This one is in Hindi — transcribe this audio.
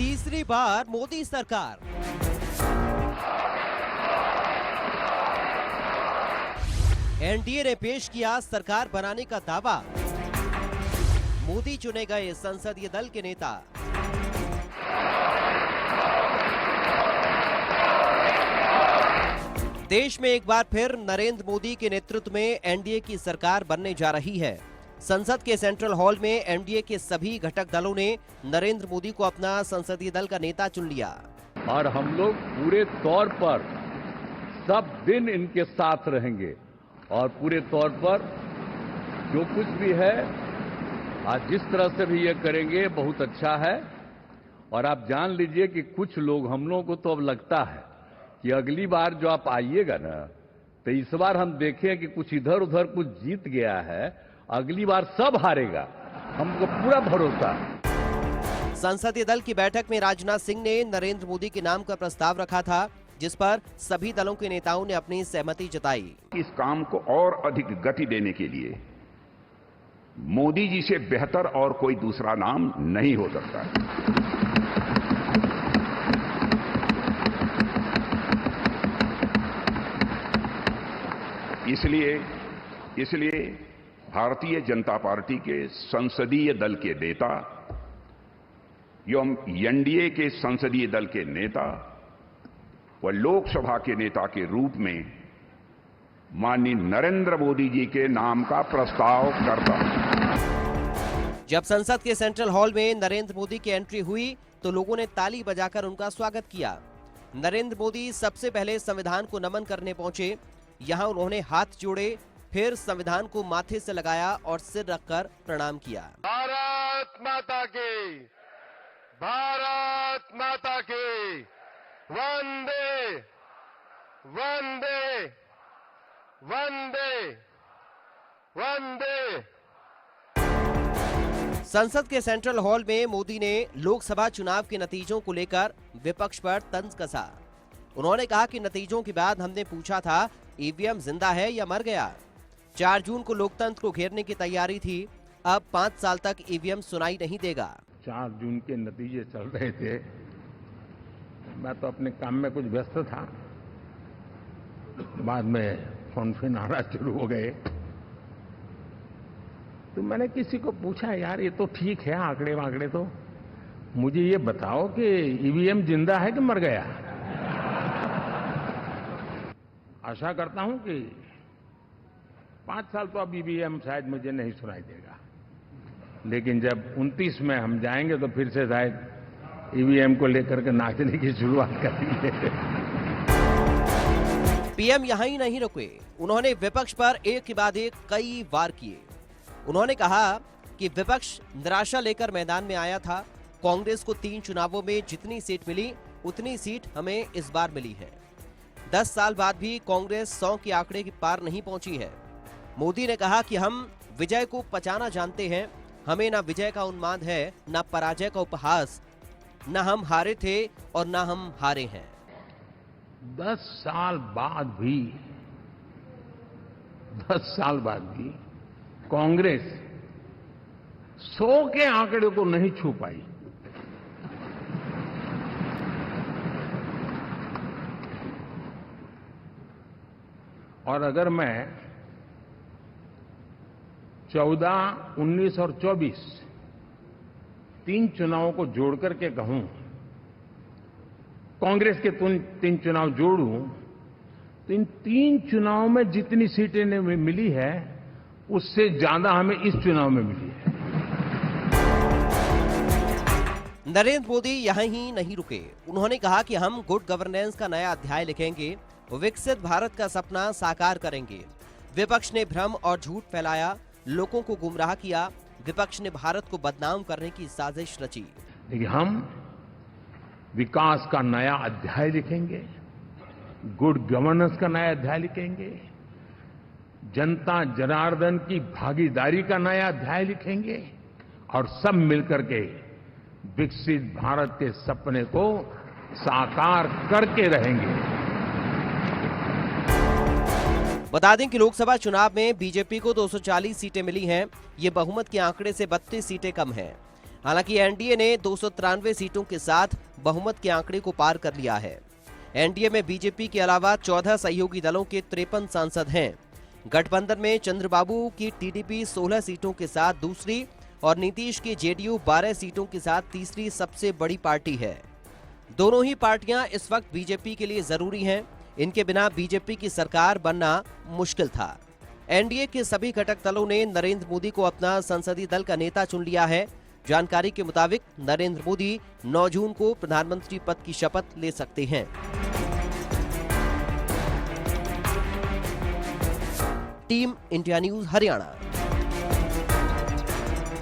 तीसरी बार मोदी सरकार। एनडीए ने पेश किया सरकार बनाने का दावा। मोदी चुने गए संसदीय दल के नेता। देश में एक बार फिर नरेंद्र मोदी के नेतृत्व में एनडीए की सरकार बनने जा रही है। संसद के सेंट्रल हॉल में एनडीए के सभी घटक दलों ने नरेंद्र मोदी को अपना संसदीय दल का नेता चुन लिया। और हम लोग पूरे तौर पर सब दिन इनके साथ रहेंगे और पूरे तौर पर जो कुछ भी है आज जिस तरह से भी ये करेंगे बहुत अच्छा है। और आप जान लीजिए कि कुछ लोग हम लोगों को तो अब लगता है कि अगली बार जो आप आइएगा ना तो इस बार हम देखें कि कुछ इधर उधर कुछ जीत गया है, अगली बार सब हारेगा, हमको पूरा भरोसा है। संसदीय दल की बैठक में राजनाथ सिंह ने नरेंद्र मोदी के नाम का प्रस्ताव रखा था, जिस पर सभी दलों के नेताओं ने अपनी सहमति जताई। इस काम को और अधिक गति देने के लिए मोदी जी से बेहतर और कोई दूसरा नाम नहीं हो सकता। इसलिए भारतीय जनता पार्टी के संसदीय दल के नेता एवं एनडीए के संसदीय दल के नेता व लोकसभा के नेता के रूप में माननीय नरेंद्र मोदी जी के नाम का प्रस्ताव करता हूं। जब संसद के सेंट्रल हॉल में नरेंद्र मोदी की एंट्री हुई तो लोगों ने ताली बजाकर उनका स्वागत किया। नरेंद्र मोदी सबसे पहले संविधान को नमन करने पहुंचे। यहां उन्होंने हाथ जोड़े, फिर संविधान को माथे से लगाया और सिर रखकर प्रणाम किया। भारत माता की, भारत माता की, वंदे वंदे वंदे वंदे। संसद के सेंट्रल हॉल में मोदी ने लोकसभा चुनाव के नतीजों को लेकर विपक्ष पर तंज कसा। उन्होंने कहा कि नतीजों के बाद हमने पूछा था ईवीएम जिंदा है या मर गया। 4 जून को लोकतंत्र को घेरने की तैयारी थी, अब 5 साल तक ईवीएम सुनाई नहीं देगा। 4 जून के नतीजे चल रहे थे, मैं तो अपने काम में कुछ व्यस्त था, बाद में फोन आना शुरू हो गए। तो मैंने किसी को पूछा, यार ये तो ठीक है आंकड़े वांकड़े, तो मुझे ये बताओ कि ईवीएम जिंदा है कि मर गया। आशा करता हूं कि 5 साल तो अब ईवीएम शायद मुझे नहीं सुनाई देगा, लेकिन जब 29 में हम जाएंगे तो फिर से शायद ईवीएम को लेकर के नाचने की शुरुआत करेंगे। पीएम यहां ही नहीं रुके, उन्होंने विपक्ष पर एक के बाद एक कई वार किए। उन्होंने कहा कि विपक्ष निराशा लेकर मैदान में आया था। कांग्रेस को 3 चुनावों में जितनी सीट मिली उतनी सीट हमें इस बार मिली है। 10 साल बाद भी कांग्रेस 100 के आंकड़े की पार नहीं पहुंची है। मोदी ने कहा कि हम विजय को पचाना जानते हैं, हमें ना विजय का उन्माद है, ना पराजय का उपहास, ना हम हारे थे और ना हम हारे हैं। 10 साल बाद भी कांग्रेस 100 के आंकड़े को नहीं छू पाई। और अगर मैं 14, 19 और 24 3 चुनावों को जोड़ करके कहूं, कांग्रेस के 3 चुनाव जोड़ूं, तो इन 3 चुनावों में जितनी सीटें मिली है उससे ज्यादा हमें इस चुनाव में मिली है। नरेंद्र मोदी यहां ही नहीं रुके, उन्होंने कहा कि हम गुड गवर्नेंस का नया अध्याय लिखेंगे, विकसित भारत का सपना साकार करेंगे। विपक्ष ने भ्रम और झूठ फैलाया, लोगों को गुमराह किया। विपक्ष ने भारत को बदनाम करने की साजिश रची। लेकिन हम विकास का नया अध्याय लिखेंगे, गुड गवर्नेंस का नया अध्याय लिखेंगे, जनता जनार्दन की भागीदारी का नया अध्याय लिखेंगे और सब मिलकर के विकसित भारत के सपने को साकार करके रहेंगे। बता दें कि लोकसभा चुनाव में बीजेपी को 240 सीटें मिली हैं। ये बहुमत के आंकड़े से 32 सीटें कम हैं। हालांकि एनडीए ने 293 सीटों के साथ बहुमत के आंकड़े को पार कर लिया है। एनडीए में बीजेपी के अलावा 14 सहयोगी दलों के 53 सांसद हैं। गठबंधन में चंद्रबाबू की टीडीपी 16 सीटों के साथ दूसरी और नीतीश की जेडीयू 12 सीटों के साथ तीसरी सबसे बड़ी पार्टी है। दोनों ही पार्टियां इस वक्त बीजेपी के लिए जरूरी हैं। इनके बिना बीजेपी की सरकार बनना मुश्किल था। एनडीए के सभी घटक दलों ने नरेंद्र मोदी को अपना संसदीय दल का नेता चुन लिया है। जानकारी के मुताबिक नरेंद्र मोदी 9 जून को प्रधानमंत्री पद की शपथ ले सकते हैं। Team India news Haryana.